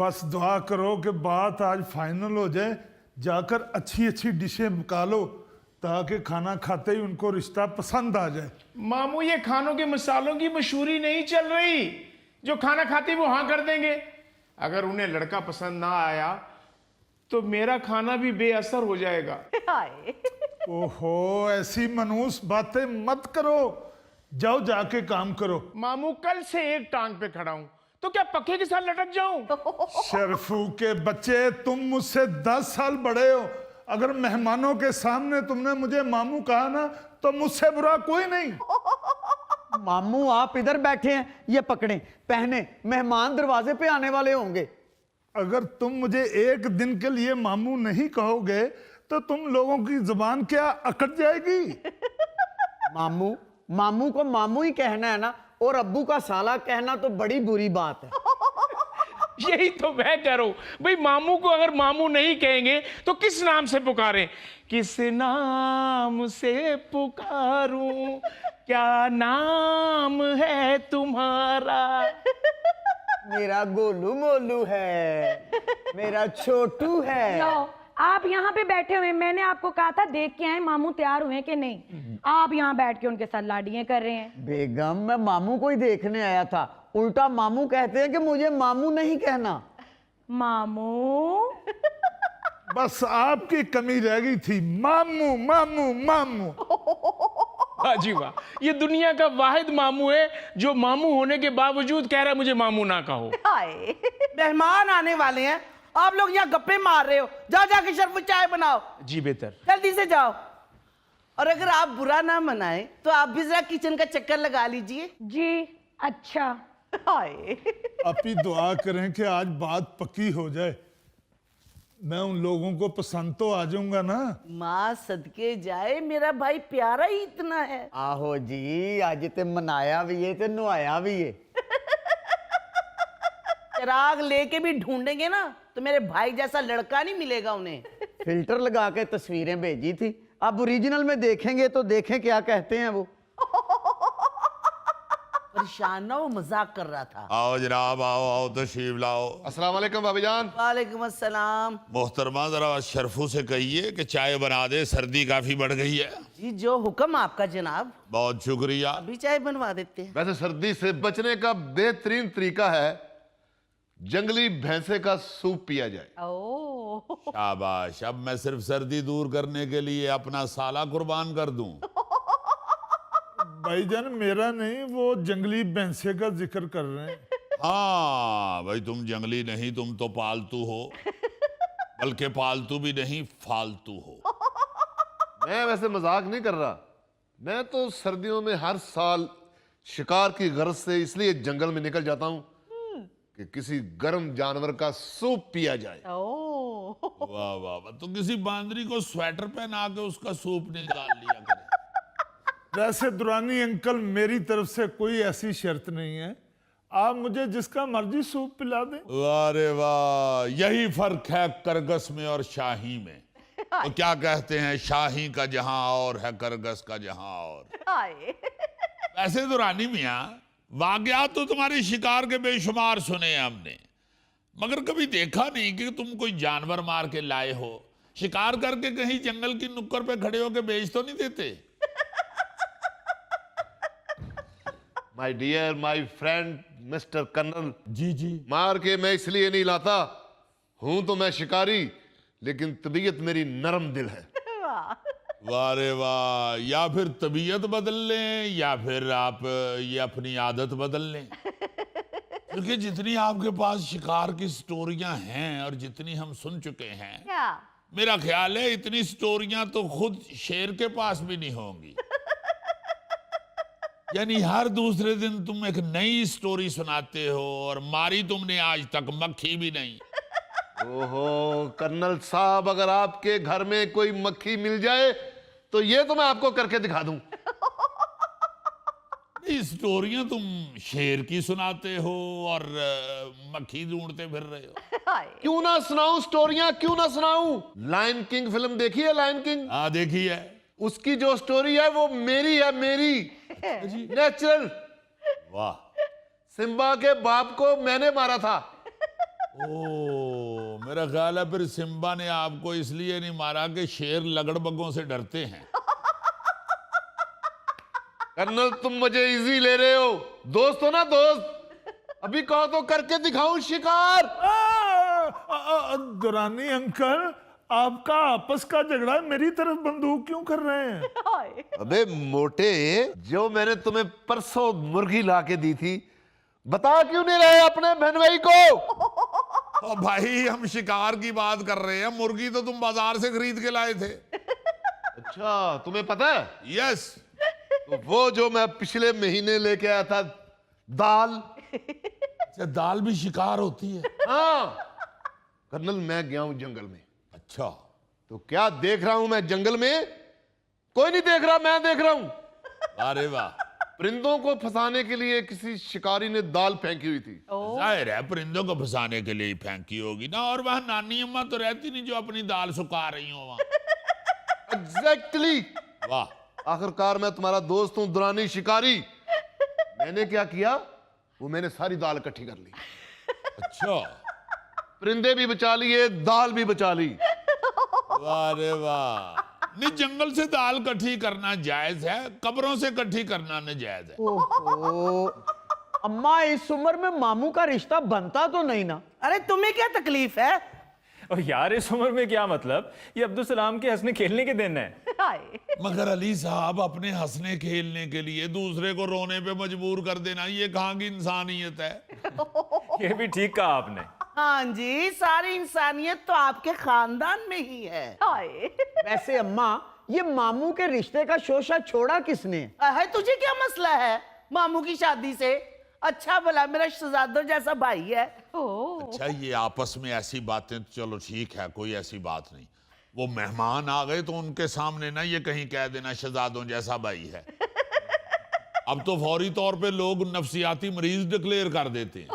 बस दुआ करो कि बात आज फाइनल हो जाए, जाकर अच्छी अच्छी डिशें पका लो ताकि खाना खाते ही उनको रिश्ता पसंद आ जाए। मामू ये खानों के मसालों की मशहूरी नहीं चल रही, जो खाना खाते वो हाँ कर देंगे। अगर उन्हें लड़का पसंद ना आया तो मेरा खाना भी बेअसर हो जाएगा। ओहो, ऐसी मनहूस बातें मत करो, जाओ जाके काम करो। मामू कल से एक टांग पे खड़ा हूं, तो क्या पक्के के साथ लटक जाऊं? शरफू के बच्चे, तुम मुझसे 10 साल बड़े हो। अगर मेहमानों के सामने तुमने मुझे मामू कहा ना तो मुझसे बुरा कोई नहीं। मामू आप इधर बैठे हैं, ये पकड़े पहने, मेहमान दरवाजे पे आने वाले होंगे। अगर तुम मुझे एक दिन के लिए मामू नहीं कहोगे तो तुम लोगों की जुबान क्या अकड़ जाएगी। मामू मामू को मामू ही कहना है ना, और अब्बू का साला कहना तो बड़ी बुरी बात है। यही तो मैं कह रहा हूं भाई, मामू को अगर मामू नहीं कहेंगे तो किस नाम से पुकारें? किस नाम से पुकारूं, क्या नाम है तुम्हारा? मेरा गोलू मोलू है, मेरा छोटू है। लो, आप यहाँ पे बैठे हुए, मैंने आपको कहा था देख के आए मामू तैयार हुए कि नहीं। आप यहाँ बैठ के उनके साथ लाडियां कर रहे हैं। बेगम, मैं मामू को ही देखने आया था, उल्टा मामू कहते हैं कि मुझे मामू नहीं कहना। मामू बस आपकी कमी रह गई थी, मामू मामू मामू। वाह जी वाह, ये दुनिया का वाहिद मामू है जो मामू होने के बावजूद कह रहा है मुझे मामू ना कहो। मेहमान आने वाले हैं, आप लोग यहाँ गप्पे मार रहे हो। जाओ जाके शरफू चाय बनाओ, जी बेहतर। जल्दी से जाओ। और अगर आप बुरा ना मनाए तो आप भी जरा किचन का चक्कर लगा लीजिए। जी अच्छा। आप ही दुआ करें कि आज बात पक्की हो जाए, मैं उन लोगों को पसंद तो आ जाऊंगा ना। माँ सदके जाए, मेरा भाई प्यारा ही इतना है। आहो जी, आज ते मनाया भी है ते नुआया भी है। चिराग लेके भी ढूंढेंगे ना तो मेरे भाई जैसा लड़का नहीं मिलेगा उन्हें। फिल्टर लगा के तस्वीरें भेजी थी, अब ओरिजिनल में देखेंगे तो देखें क्या कहते हैं वो। परेशान ना, वो मजाक कर रहा था। आओ जनाब, आओ आओ, तशरीफ लाओ। अस्सलाम वालेकुम भाभी जान। वालेकुम अस्सलाम। मोहतरमा, जरा शरफू से कहिए कि चाय बना दे, सर्दी काफी बढ़ गई है। जी जो हुक्म आपका जनाब। बहुत शुक्रिया। अभी चाय बनवा देते हैं। वैसे सर्दी से बचने का बेहतरीन तरीका है जंगली भैंसे का सूप पिया जाए। शाबाश, अब मैं सिर्फ सर्दी दूर करने के लिए अपना साला कुर्बान कर दूं। भाईजान मेरा नहीं, वो जंगली भैंसे का जिक्र कर रहे हैं। हाँ भाई, तुम जंगली नहीं, तुम तो पालतू हो, बल्कि पालतू भी नहीं फालतू हो। मैं वैसे मजाक नहीं कर रहा, मैं तो सर्दियों में हर साल शिकार की गर्ज से इसलिए जंगल में निकल जाता हूं कि किसी गर्म जानवर का सूप पिया जाए। वाह वाह वाह, तो किसी बांदरी को स्वेटर पहना के उसका सूप निकाल लिया करे। वैसे दुरानी अंकल, मेरी तरफ से कोई ऐसी शर्त नहीं है, आप मुझे जिसका मर्जी सूप पिला दें। वाह रे वाह, यही फर्क है करगस में और शाही में। तो क्या कहते हैं, शाही का जहां और है, करगस का जहां और। वैसे तो रानी मियाँ, वाकयात तो तुम्हारे शिकार के बेशुमार सुने हैं हमने, मगर कभी देखा नहीं कि तुम कोई जानवर मार के लाए हो। शिकार करके कहीं जंगल की नुक्कड़ पे खड़े होके बेच तो नहीं देते? My dear, my friend mister colonel, जी जी। मार के मैं इसलिए नहीं लाता हूं, तो मैं शिकारी, लेकिन तबीयत मेरी नरम दिल है। वाह रे वाह, या फिर तबीयत बदल लें या फिर आप ये अपनी आदत बदल लें। क्योंकि जितनी आपके पास शिकार की स्टोरियां हैं और जितनी हम सुन चुके हैं, मेरा ख्याल है इतनी स्टोरियां तो खुद शेर के पास भी नहीं होंगी। यानी हर दूसरे दिन तुम एक नई स्टोरी सुनाते हो, और मारी तुमने आज तक मक्खी भी नहीं। ओहो कर्नल साहब, अगर आपके घर में कोई मक्खी मिल जाए तो ये तो मैं आपको करके दिखा दूं। स्टोरियां तुम शेर की सुनाते हो और मक्खी ढूंढते फिर रहे हो। क्यों ना सुनाऊं स्टोरियां, क्यों ना सुनाऊं। लायन किंग फिल्म देखी है? Lion king? हाँ देखी है। उसकी जो स्टोरी है वो मेरी है, मेरी नेचुरल। वाह। सिम्बा के बाप को मैंने मारा था। ओ, मेरा ख्याल है फिर सिम्बा ने आपको इसलिए नहीं मारा कि शेर लगड़बगों से डरते हैं। कर्नल तुम मुझे इजी ले रहे हो, दोस्त हो ना दोस्त, अभी कहो तो करके दिखाऊं शिकार। दुरानी अंकल, आपका आपस का झगड़ा है, मेरी तरफ बंदूक क्यों कर रहे हैं? अबे मोटे, जो मैंने तुम्हें परसों मुर्गी ला के दी थी, बता क्यों नहीं रहे अपने बहन भाई को? ओ भाई, हम शिकार की बात कर रहे हैं, मुर्गी तो तुम बाजार से खरीद के लाए थे। अच्छा, तुम्हें पता है? यस। तो वो जो मैं पिछले महीने लेके आया था, दाल। अच्छा, दाल भी शिकार होती है? हाँ कर्नल, मैं गया हूं जंगल में। अच्छा। तो क्या देख रहा हूं मैं जंगल में? कोई नहीं देख रहा, मैं देख रहा हूं। अरे वाह। परिंदों को फंसाने के लिए किसी शिकारी ने दाल फेंकी हुई थी। जाहिर है परिंदों को फंसाने के लिए ही फेंकी होगी ना, और वहां नानी अम्मा तो रहती नहीं जो अपनी दाल सुखा रही हो वहां। एग्जैक्टली। वाह। आखिरकार मैं तुम्हारा दोस्त हूं दुरानी शिकारी। मैंने क्या किया, वो मैंने सारी दाल इकट्ठी कर ली। अच्छा। परिंदे भी बचा लिए, दाल भी बचा ली। वाह रे वाह। नहीं, जंगल से दाल इकट्ठी करना जायज है, कब्रों से इकट्ठी करना नाजायज है। ओहो, अम्मा इस उम्र में मामू का रिश्ता बनता तो नहीं ना? अरे तुम्हें क्या तकलीफ है? और यार इस उम्र में क्या मतलब, ये अब्दुल सलाम के हंसने खेलने के दिन है। मगर अली साहब, अपने हंसने खेलने के लिए दूसरे को रोने पे मजबूर कर देना, ये कहाँ की इंसानियत है? ये भी ठीक कहा आपने। हाँ जी, सारी इंसानियत तो आपके खानदान में ही है। वैसे अम्मा, ये मामू के रिश्ते का शोशा छोड़ा किसने? है तुझे क्या मसला है मामू की शादी से? अच्छा भला मेरा शहजादा जैसा भाई है। अच्छा, ये आपस में ऐसी बातें तो चलो ठीक है, कोई ऐसी बात नहीं। वो मेहमान आ गए तो उनके सामने ना ये कहीं कह देना शहजादों जैसा भाई है। अब तो फौरी तौर पे लोग नफसियाती मरीज डिक्लेयर कर देते हैं।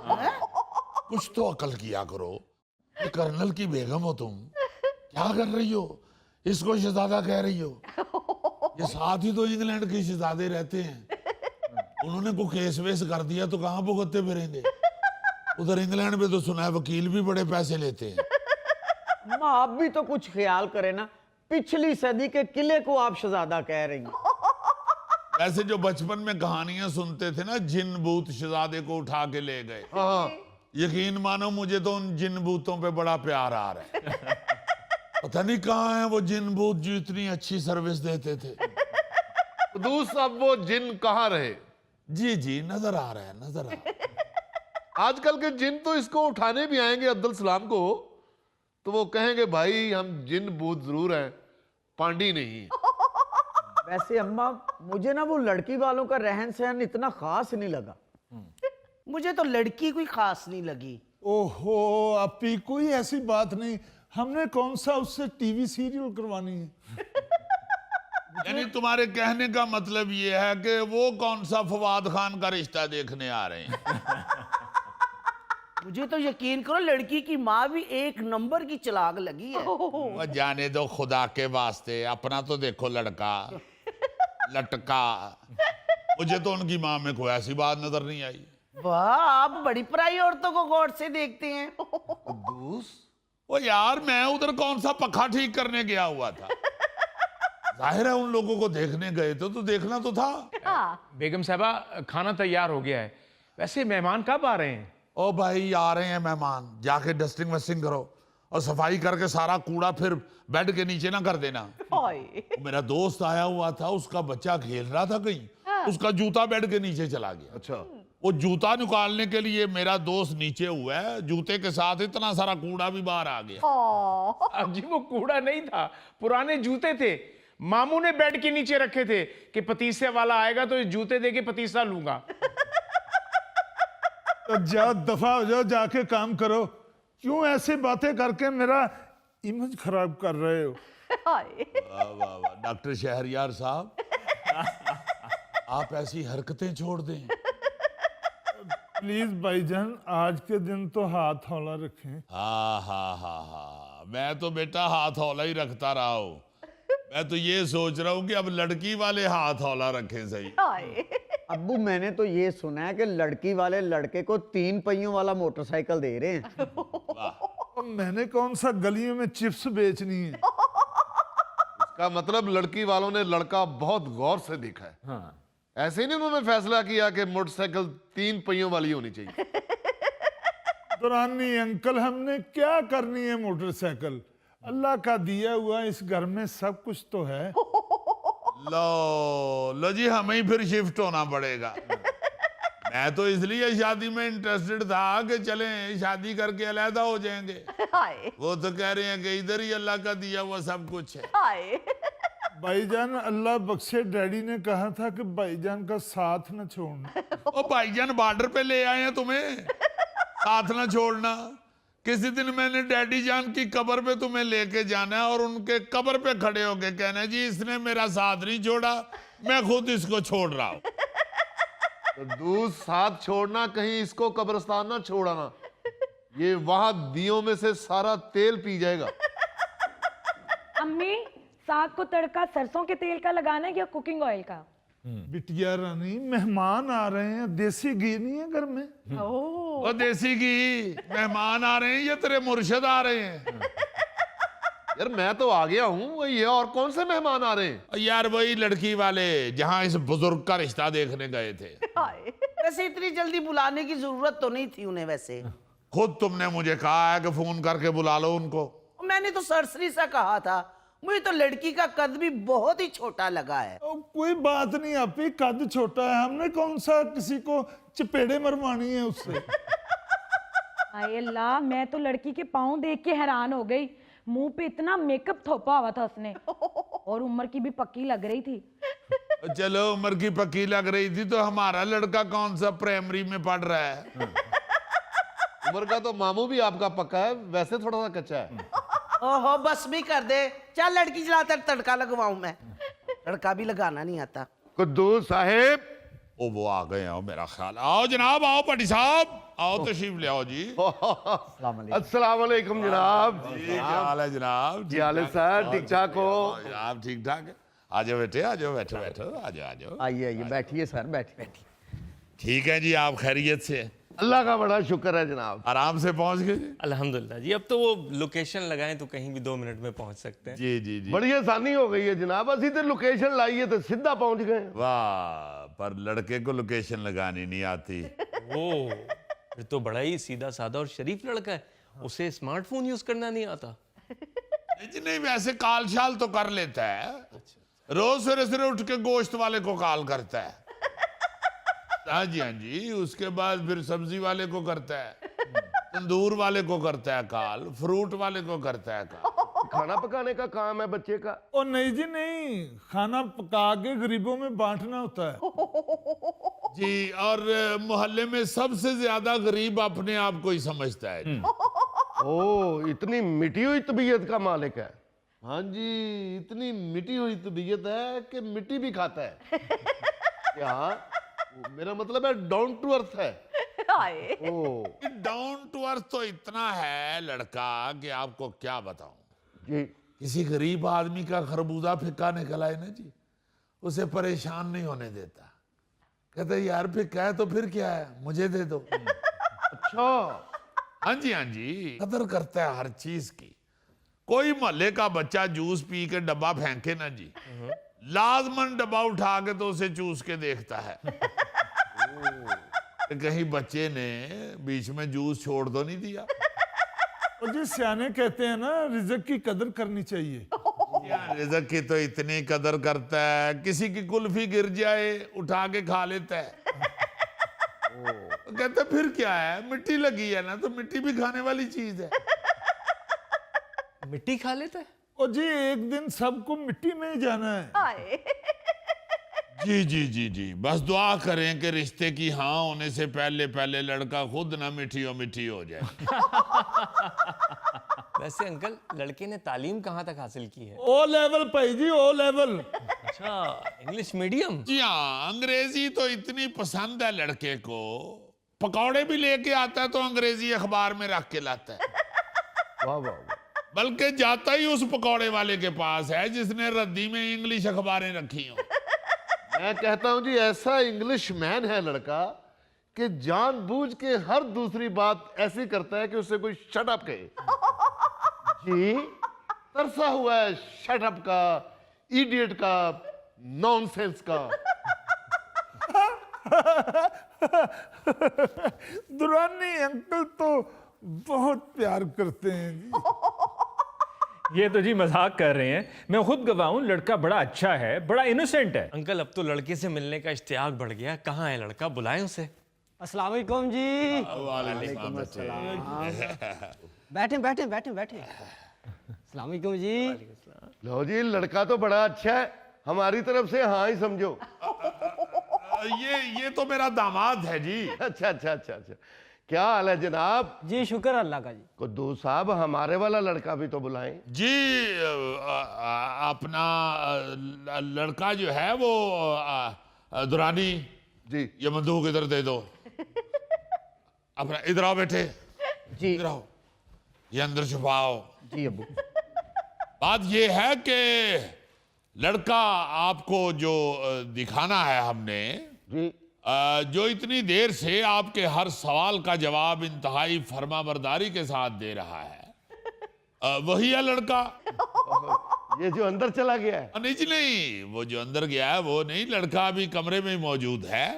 कुछ तो अकल किया करो। ये कर्नल की बेगम हो तुम, क्या कर रही हो? इसको शहजादा कह रही हो? ये साथ ही तो इंग्लैंड के शहजादे रहते हैं, उन्होंने को केस वेस कर दिया तो कहां भुगतते फिरेंगे? उधर इंग्लैंड में तो सुना है वकील भी बड़े पैसे लेते हैं। अम्मा आप भी तो कुछ ख्याल करें ना, पिछली सदी के किले को आप शहजादा कह रही हैं। वैसे जो बचपन में कहानियां सुनते थे ना, जिन भूत शहजादे को उठा के ले गए, हाँ, यकीन मानो मुझे तो उन जिन भूतों पे बड़ा प्यार आ रहा है। पता नहीं कहाँ है वो जिन भूत जो इतनी अच्छी सर्विस देते थे। कदूस, अब वो जिन कहाँ रहे? जी जी, नजर आ रहा है, नजर आ रहा है। आजकल के जिन तो इसको उठाने भी आएंगे अब्दुल सलाम को, तो वो कहेंगे भाई हम जिन भूत जरूर हैं, पांडी नहीं। वैसे अम्मा, मुझे ना वो लड़की वालों का रहन सहन इतना खास नहीं लगा। मुझे तो लड़की कोई खास नहीं लगी। ओहो अपी, कोई ऐसी बात नहीं, हमने कौन सा उससे टीवी सीरियल करवानी है। यानी तुम्हारे कहने का मतलब ये है कि वो कौन सा फवाद खान का रिश्ता देखने आ रहे हैं? मुझे तो यकीन करो, लड़की की माँ भी एक नंबर की चलाक लगी है। वो जाने दो खुदा के वास्ते, अपना तो देखो लड़का लटका। मुझे तो उनकी माँ में कोई ऐसी बात नजर नहीं आई। वाह, आप बड़ी पराई औरतों को गौर से देखते हैं। कदूस, वो यार, मैं उधर कौन सा पखा ठीक करने गया हुआ था? जाहिर है उन लोगों को देखने गए तो देखना तो था। बेगम साहबा, खाना तैयार हो गया है। वैसे मेहमान कब आ रहे हैं? ओ भाई, आ रहे हैं मेहमान, जाके डस्टिंग वस्टिंग करो और सफाई करके सारा कूड़ा फिर बेड के नीचे ना कर देना। मेरा दोस्त आया हुआ था, उसका बच्चा खेल रहा था कहीं, उसका जूता बेड के नीचे चला गया। अच्छा, वो जूता निकालने के लिए मेरा दोस्त नीचे हुआ है, जूते के साथ इतना सारा कूड़ा भी बाहर आ गया। अब जी वो कूड़ा नहीं था, पुराने जूते थे। मामू ने बेड के नीचे रखे थे कि पतीसे वाला आएगा तो ये जूते दे के पतीसा लूंगा। तो जाओ, दफा हो जाओ, जाके काम करो। क्यों ऐसी बातें करके मेरा इमेज खराब कर रहे हो? वाह वाह वाह, डॉक्टर शहरयार साहब, आप ऐसी हरकतें छोड़ दें। प्लीज भाईजान, आज के दिन तो हाथ हौला रखें। हा, मैं तो बेटा हाथ हौला ही रखता रहा हूं। मैं तो ये सोच रहा हूं कि अब लड़की वाले हाथ हौला रखें सही। अब्बू मैंने तो ये सुना है कि लड़की वाले लड़के को 3 पहियों वाला मोटरसाइकिल दे रहे हैं। और मैंने कौन सा गलियों में चिप्स बेचनी है। इसका मतलब लड़की वालों ने लड़का बहुत गौर से देखा है। हाँ। ऐसे ही नहीं उन्होंने फैसला किया कि मोटरसाइकिल 3 पहियों वाली होनी चाहिए। दुरानी अंकल, हमने क्या करनी है मोटरसाइकिल? अल्लाह का दिया हुआ इस घर में सब कुछ तो है। लो जी, हमें ही फिर शिफ्ट होना पड़ेगा। मैं तो इसलिए शादी में इंटरेस्टेड था कि चलें शादी करके अलहदा हो जाएंगे। वो तो कह रहे हैं कि इधर ही अल्लाह का दिया हुआ सब कुछ है। भाईजान अल्लाह बख्शे, डैडी ने कहा था कि भाईजान का साथ न छोड़ना। ओ भाईजान बॉर्डर पे ले आए हैं तुम्हें, साथ ना छोड़ना। किसी दिन मैंने डैडी जान की कब्र पे तुम्हें लेके जाना है और उनके कब्र पे खड़े होके कहना है, जी इसने मेरा साथ नहीं छोड़ा, मैं खुद इसको छोड़ रहा हूं। तो दूध साथ छोड़ना, कहीं इसको कब्रिस्तान ना छोड़ाना। ये वहां दियों में से सारा तेल पी जाएगा। अम्मी, साग को तड़का सरसों के तेल का लगाना है या कुकिंग ऑयल का? बिटिया रानी, मेहमान आ रहे हैं, देसी घी नहीं है घर में। वो देसी घी, मेहमान आ रहे हैं या तेरे मुर्शिद आ रहे हैं? यार मैं तो आ गया हूं, ये और कौन से मेहमान आ रहे हैं? यार वही लड़की वाले जहां इस बुजुर्ग का रिश्ता देखने गए थे। वैसे इतनी जल्दी बुलाने की जरूरत तो नहीं थी उन्हें। वैसे खुद तुमने मुझे कहा है कि फोन करके बुला लो उनको। मैंने तो सरसरी सा कहा था। मुझे तो लड़की का कद भी बहुत ही छोटा लगा है। कोई बात नहीं आपी, कद छोटा है, हमने कौन सा किसी को चपेड़े मरवानी है उससे। हाय अल्लाह, मैं तो लड़की के पाँव देख के हैरान हो गई। मुंह पे इतना मेकअप थोपा हुआ था उसने, और उम्र की भी पक्की लग रही थी। चलो उम्र की पक्की लग रही थी तो हमारा लड़का कौन सा प्राइमरी में पढ़ रहा है? उम्र का तो मामू भी आपका पक्का है, वैसे थोड़ा सा कच्चा है। ओहो बस भी कर दे, चल लड़की जलाकर तड़का लगवाऊं मैं। तड़का भी लगाना नहीं आता। कुद्दूस साहेब, ओ वो आ गए हैं मेरा ख्याल। आओ जनाब, आओ पटी साहब, आओ तशरीफ ले आओ जी। अस्सलाम वालेकुम जनाब। जी क्या हाल है जनाब? क्या हाल है सर? ठीक ठाक हो? जनाब ठीक ठाक है। आ जाओ बेटे, आ जाओ, बैठो बैठो, आ जाओ आ जाओ। आइए आइए, बैठिए सर, बैठिए। ठीक है जी, आप खैरियत से? अल्लाह का बड़ा शुक्र है जनाब। आराम से पहुंच गए जी? अल्हम्दुलिल्लाह जी। अब तो वो लोकेशन लगाएं तो कहीं भी 2 मिनट में पहुंच सकते हैं। जी जी जी। बड़ी आसानी हो गई है जनाब, असी तो लोकेशन लाइए तो सीधा पहुंच गए। वाह, पर लड़के को लोकेशन लगानी नहीं आती। ओ, फिर तो बड़ा ही सीधा साधा और शरीफ लड़का है, उसे स्मार्टफोन यूज करना नहीं आता। नहीं जी नहीं, वैसे काल शाल तो कर लेता है। रोज सवेरे सवेरे उठ के गोश्त वाले को कॉल करता है। हाँ जी हाँ जी, उसके बाद फिर सब्जी वाले को करता है, तंदूर वाले को करता है कॉल, फ्रूट वाले को करता है कॉल। खाना पकाने का काम है बच्चे का। ओ नहीं जी नहीं, खाना पका के गरीबों में बांटना होता है। जी, और मोहल्ले में सबसे ज्यादा गरीब अपने आप को ही समझता है। ओ, इतनी मिटी हुई तबीयत का मालिक है। हाँ जी, इतनी मिटी हुई तबीयत है कि मिट्टी भी खाता है। क्या? मेरा मतलब है डाउन टू अर्थ है। ओ, डाउन टू अर्थ तो इतना है लड़का कि आपको क्या बताऊं। जी किसी गरीब आदमी का खरबूजा फिक्का निकल आए ना जी, उसे परेशान नहीं होने देता। कहते यार फिक्का है तो फिर क्या है, मुझे दे दो। अच्छा। हाँ जी, कदर करता है हर चीज की। कोई मोहल्ले का बच्चा जूस पी के डब्बा फेंके ना जी, लाजमन डब्बा उठा के तो उसे चूस के देखता है कहीं बच्चे ने बीच में जूस छोड़ तो नहीं दिया। और जी सियाने कहते हैं ना, रिज़्क की कदर करनी चाहिए। यार रिज़्क की तो इतनी कदर करता है, किसी की कुल्फी गिर जाए उठा के खा लेता है। कहते फिर क्या है, मिट्टी लगी है ना, तो मिट्टी भी खाने वाली चीज है। मिट्टी खा लेता है? और जी एक दिन सबको मिट्टी में ही जाना है। जी जी जी जी, बस दुआ करें कि रिश्ते की हाँ होने से पहले पहले लड़का खुद ना मिट्टी हो जाए। वैसे अंकल, लड़के ने तालीम कहाँ तक हासिल की है? ओ लेवल भाई जी, ओ लेवल। अच्छा, इंग्लिश मीडियम? जी हाँ, अंग्रेजी तो इतनी पसंद है लड़के को, पकौड़े भी लेके आता है तो अंग्रेजी अखबार में रख के लाता है। वाह वाह वाह। बल्कि जाता ही उस पकौड़े वाले के पास है जिसने रद्दी में इंग्लिश अखबारें रखी हो। मैं कहता हूं जी ऐसा इंग्लिश मैन है लड़का कि जानबूझ के हर दूसरी बात ऐसी करता है कि उससे कोई शट अप कहे। जी तरसा हुआ है शट अप का, इडियट का, नॉनसेंस का। दुरानी अंकल तो बहुत प्यार करते हैं जी। ये तो जी मजाक कर रहे हैं, मैं खुद गवाह हूं, लड़का बड़ा अच्छा है, बड़ा इनोसेंट है। अंकल अब तो लड़के से मिलने का इश्तियाक बढ़ गया। कहाँ है लड़का, बुलाएं उसे। अस्सलाम वालेकुम जी। वालेकुम अस्सलाम। बैठे बैठे बैठे बैठे। अस्सलाम वालेकुम जी। लो जी, लड़का तो बड़ा अच्छा है, हमारी तरफ से हाँ ही समझो। ये तो मेरा दामाद है जी। अच्छा अच्छा अच्छा अच्छा, क्या हाल है जनाब? जी शुक्र अल्लाह का जी। कुद्दूस साहब, हमारे वाला लड़का भी तो बुलाएं। जी अपना लड़का जो है वो दुरानी जी ये बंदूक इधर दे दो। अपना इधर आओ बेटे, जी इधर आओ, ये अंदर छुपाओ। जी अबू। बात ये है कि लड़का आपको जो दिखाना है हमने, जी जो इतनी देर से आपके हर सवाल का जवाब इंतहाई फर्माबरदारी के साथ दे रहा है, वही है लड़का। ये जो अंदर चला गया है, नहीं जी नहीं, वो जो अंदर गया है वो नहीं, लड़का अभी कमरे में ही मौजूद है।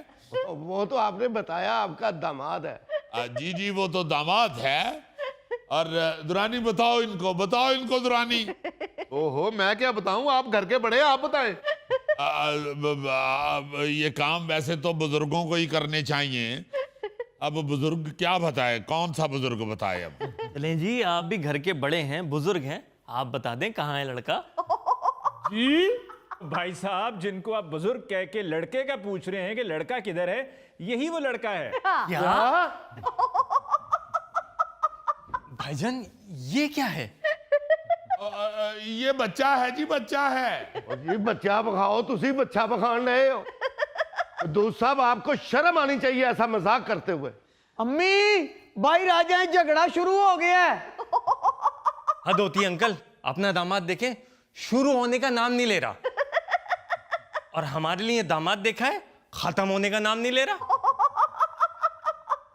वो तो आपने बताया आपका दामाद है। जी जी वो तो दामाद है। और दुरानी बताओ इनको दुरानी। ओहो, मैं क्या बताऊं, आप घर के बड़े, आप बताएं। ये काम वैसे तो बुजुर्गों को ही करने चाहिए। अब बुजुर्ग क्या बताए, कौन सा बुजुर्ग बताए? अब चलें जी, आप भी घर के बड़े हैं, बुजुर्ग हैं, आप बता दें कहाँ है लड़का। जी भाई साहब, जिनको आप बुजुर्ग कह के लड़के का पूछ रहे हैं कि लड़का किधर है, यही वो लड़का है। भाईजान ये क्या है? ये बच्चा है जी, बच्चा है। और जी बच्चा बखाओ, तुसी बच्चा बखान रहे हो। कुद्दूस साहब, आपको शर्म आनी चाहिए ऐसा मजाक करते हुए। अम्मी बाहर आ जाए, झगड़ा शुरू हो गया है। हद होती है अंकल, अपना दामाद देखें, शुरू होने का नाम नहीं ले रहा। और हमारे लिए दामाद देखा है, खत्म होने का नाम नहीं ले रहा।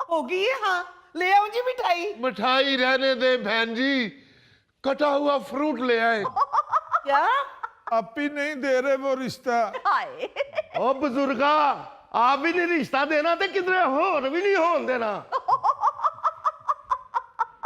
होगी ये, हाँ ले आओ जी मिठाई। मिठाई रहने दे बहन जी, कटा हुआ फ्रूट ले आए। क्या? आप ही नहीं दे रहे वो रिश्ता। हाय। ओ बुजुर्गा, आप भी नहीं रिश्ता देना ते किधरे होर भी नहीं होन देना।